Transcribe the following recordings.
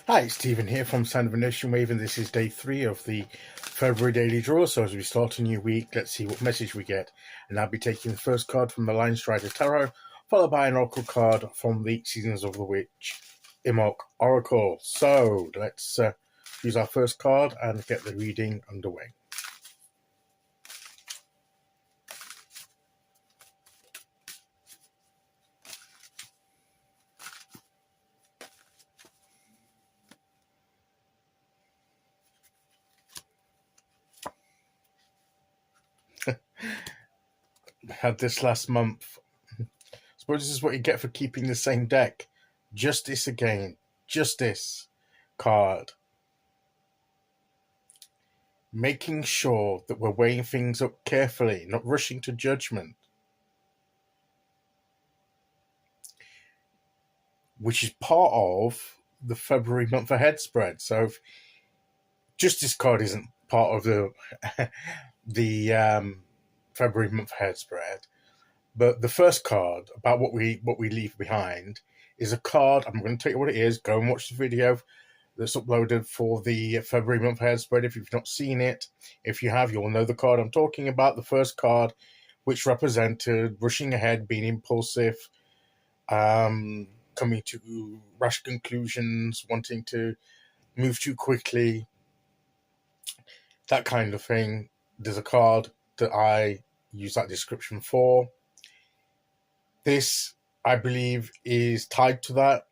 Hi, it's Stephen here from Sound of a Nation Wave, and this is day 3 of the February daily draw. So as we start a new week, let's see what message we get. And I'll be taking the first card from the Linestrider Tarot, followed by an oracle card from the Seasons of the Witch Imbolc Oracle. So let's use our first card and get the reading underway. I had this last month. I suppose this is what you get for keeping the same deck. Justice again. Justice card. Making sure that we're weighing things up carefully, not rushing to judgment, which is part of the February month ahead spread. So if Justice card isn't part of the February month ahead spread, but the first card about what we leave behind is a card. I'm going to tell you what it is. Go and watch the video that's uploaded for the February month ahead spread if you've not seen it. If you have, you'll know the card I'm talking about. The first card, which represented rushing ahead, being impulsive, coming to rash conclusions, wanting to move too quickly, that kind of thing. There's a card that I use that description for. This, I believe, is tied to that.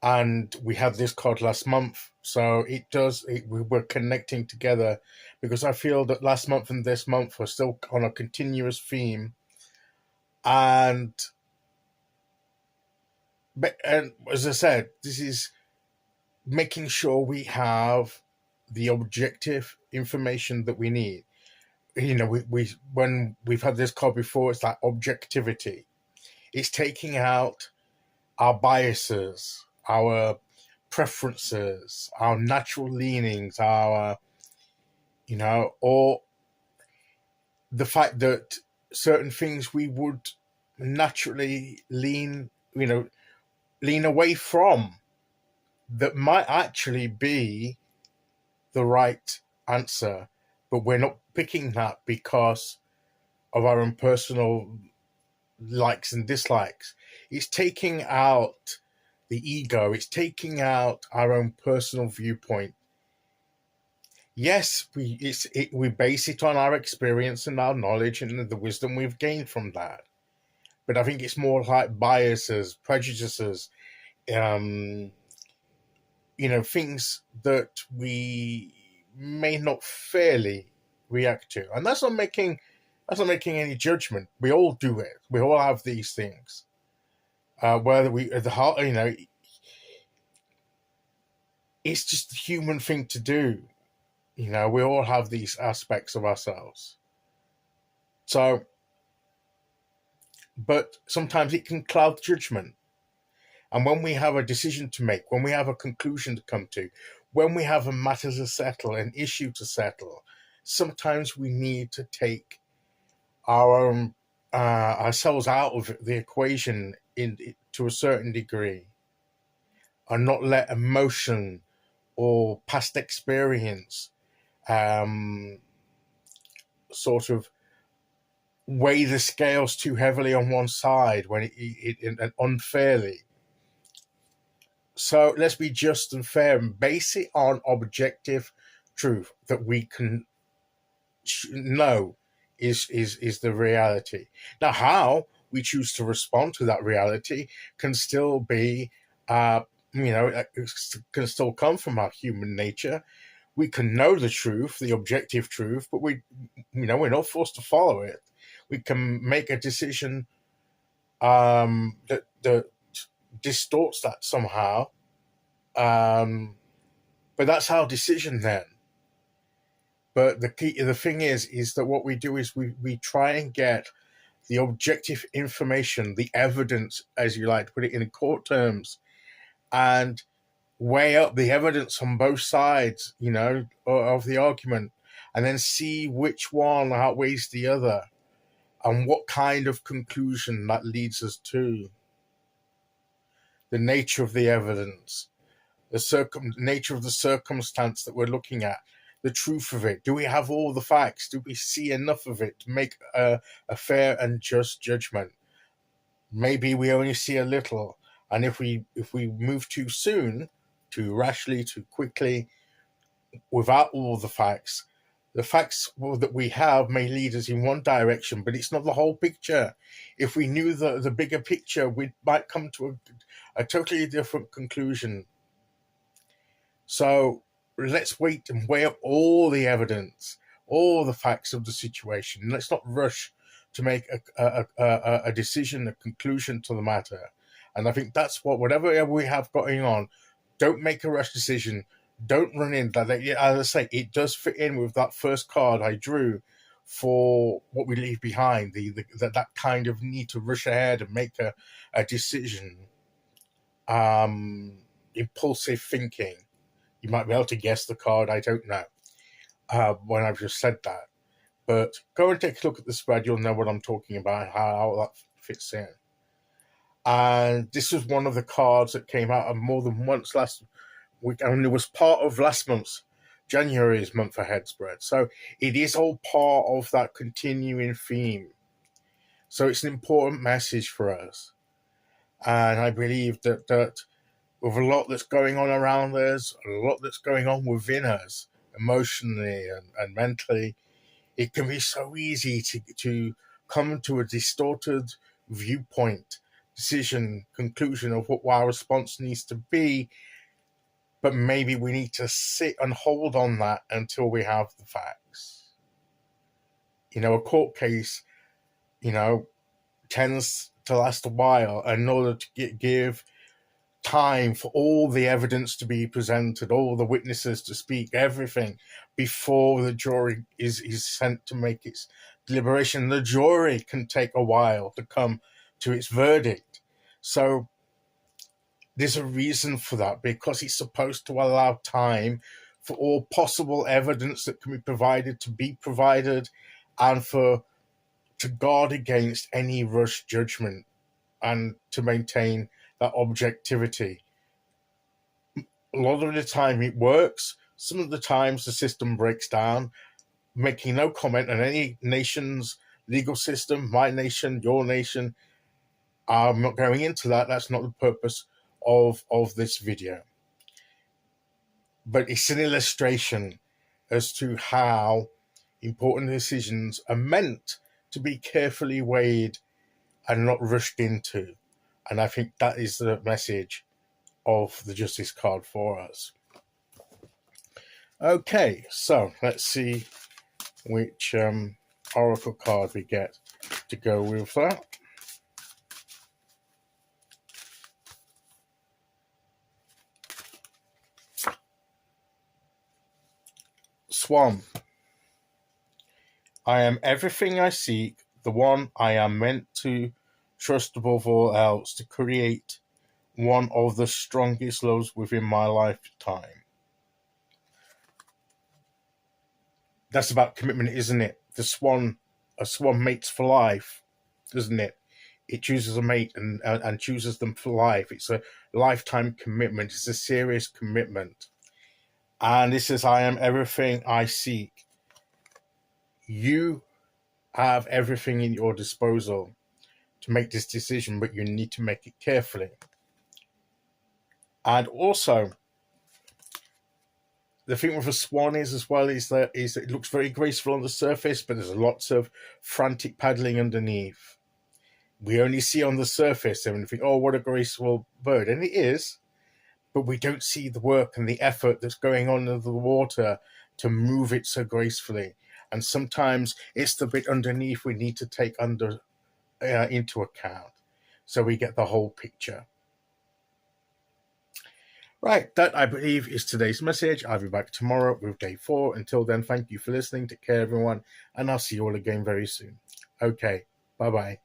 And we had this card last month, so we were connecting together, because I feel that last month and this month are still on a continuous theme. And as I said, this is making sure we have the objective information that we need. You know, when we've had this card before, it's like objectivity. It's taking out our biases, our preferences, our natural leanings, or the fact that certain things we would naturally lean away from, that might actually be the right answer, but we're not picking that because of our own personal likes and dislikes. It's taking out the ego. It's taking out our own personal viewpoint. Yes, we base it on our experience and our knowledge and the wisdom we've gained from that. But I think it's more like biases, prejudices, things that we may not fairly react to. And that's not making any judgment. We all do it. We all have these things. Whether we at the heart, it's just a human thing to do. We all have these aspects of ourselves. So, but sometimes it can cloud judgment. And when we have a decision to make, when we have a conclusion to come to, when we have a matter to settle, an issue to settle, sometimes we need to take our own ourselves out of the equation to a certain degree, and not let emotion or past experience sort of weigh the scales too heavily on one side when it unfairly. So let's be just and fair and base it on objective truth that we can know is the reality. Now, how we choose to respond to that reality can still be, it can still come from our human nature. We can know the truth, the objective truth, but we're not forced to follow it. We can make a decision that distorts that somehow. But that's our decision then. But the thing is that what we do is we try and get the objective information, the evidence, as you like to put it in court terms, and weigh up the evidence on both sides, of the argument, and then see which one outweighs the other, and what kind of conclusion that leads us to. The nature of the evidence, the nature of the circumstance that we're looking at, the truth of it. Do we have all the facts? Do we see enough of it to make a fair and just judgment? Maybe we only see a little, and if we move too soon, too rashly, too quickly, without all the facts that we have may lead us in one direction, but it's not the whole picture. If we knew the bigger picture, we might come to a totally different conclusion. So let's wait and weigh up all the evidence, all the facts of the situation. Let's not rush to make a decision, a conclusion to the matter. And I think that's whatever we have going on, don't make a rush decision. Don't run in that. As I say, it does fit in with that first card I drew for what we leave behind. That kind of need to rush ahead and make a decision. Impulsive thinking. You might be able to guess the card. I don't know when I've just said that. But go and take a look at the spread. You'll know what I'm talking about, how that fits in. And this was one of the cards that came out more than once last week, and it was part of last month's, January's month ahead spread. So it is all part of that continuing theme. So it's an important message for us. And I believe that with a lot that's going on around us, a lot that's going on within us, emotionally and mentally, it can be so easy to come to a distorted viewpoint, decision, conclusion of what our response needs to be. But maybe we need to sit and hold on that until we have the facts. A court case, tends to last a while in order to give time for all the evidence to be presented, all the witnesses to speak, everything, before the jury is sent to make its deliberation. The jury can take a while to come to its verdict. So there's a reason for that, because it's supposed to allow time for all possible evidence that can be provided to be provided, and to guard against any rush judgment and to maintain that objectivity. A lot of the time it works. Some of the times the system breaks down, making no comment on any nation's legal system, my nation, your nation. I'm not going into that. That's not the purpose of this video. But it's an illustration as to how important decisions are meant to be carefully weighed and not rushed into. And I think that is the message of the Justice card for us. Okay, so let's see which Oracle card we get to go with that. Swan. I am everything I seek, the one I am meant to trust above all else, to create one of the strongest loves within my lifetime. That's about commitment, isn't it? A swan mates for life, doesn't it? It chooses a mate and chooses them for life. It's a lifetime commitment. It's a serious commitment. And this says, I am everything I seek. You have everything in your disposal to make this decision, but you need to make it carefully. And also, the thing with a swan is that it looks very graceful on the surface, but there's lots of frantic paddling underneath. We only see on the surface and we think, oh, what a graceful bird. And it is, but we don't see the work and the effort that's going on under the water to move it so gracefully. And sometimes it's the bit underneath we need to take into account, so we get the whole picture. Right, that I believe is today's message. I'll be back tomorrow with day 4. Until then, thank you for listening. Take care, everyone, and I'll see you all again very soon. Okay, bye-bye.